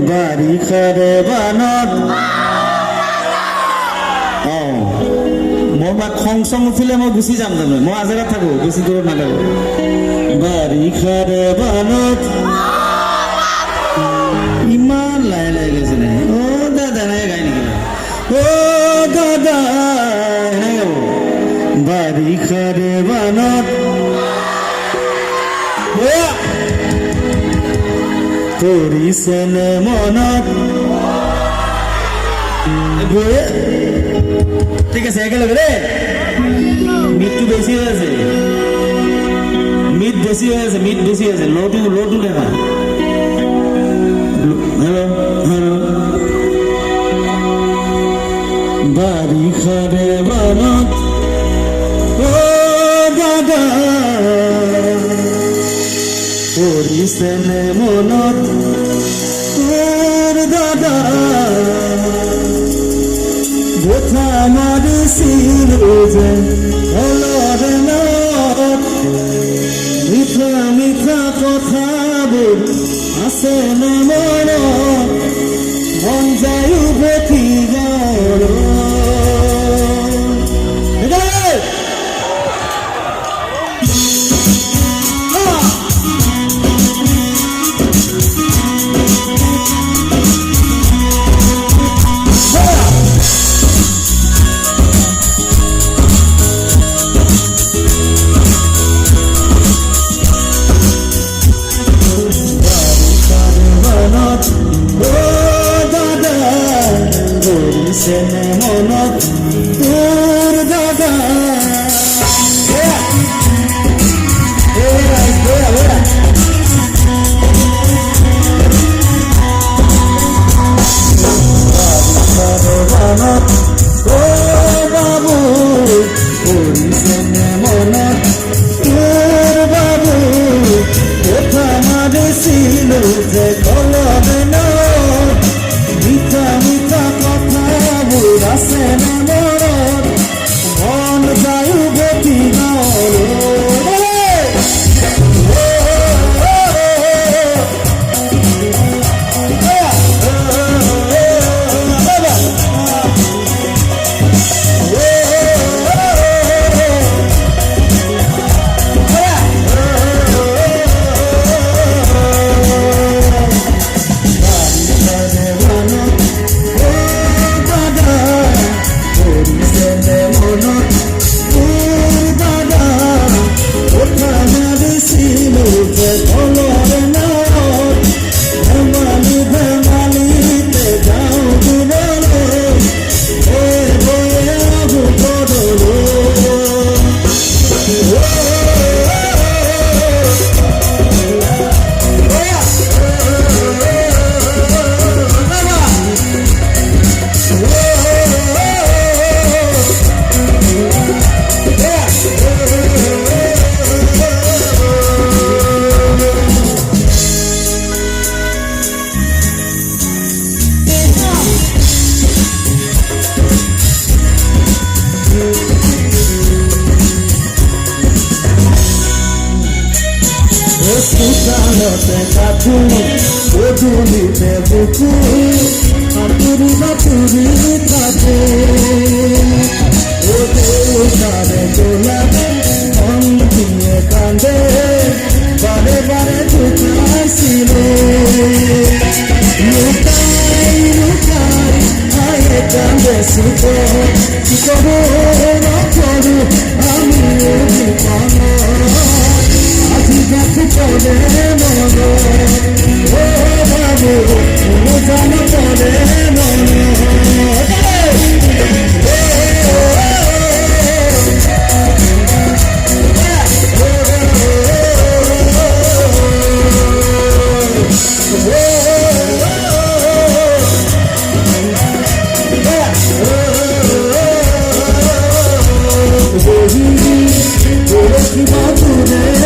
বাড়ি খারে বানত মই বা খং চং উঠিলে মই গুচি যাম তাৰমানে মই আজেৰাত থাকো বেছি দূৰত নালাগো বাড়ি খাৰে বানত ইমান লাহে লাহে গৈছে নে অ দাদা এনেকে গাই নেকি অ দাদা এনেকে গাব বাড়ি খাৰে বানত কৰিছেনে মনত ঠিক আছে একেলগে দেই মিটটো বেছি হৈ আছে মিট বেছি হৈ আছে মিট বেছি হৈ আছে লটো দেখা হেল্ল' হেল্ল' বাৰিষাৰে বানত অ দাদা কৰিছেনে মনত দাদা কথা মাৰিছিল যে অলৰে নত মিঠা মিঠা কথাবোৰ আছেনে মনত মন যায় উভতি গ'ল মনত তোৰ দাদা বাবু কৰিছেনে মনত তোৰ বাবু কথা মাৰিছিলো যে কলমে নত মিঠা মিঠা কথাবোৰ আছেনে মনত মন যায় উভতি গ'ল সুতালতে কাঠু গধূলিতে বুকু হাতুরি বাতুরি থাকে ওটারে দোলাতে মন দিয়ে কান্দে বারে বারে ঢুকাইছিল লুকাই লুকাই আয়ে কান্দে সুতো কি করো না করো আমি বিপন্ন আধিঘাত করে মন ও বাবু জান করে মন কি বাতুরে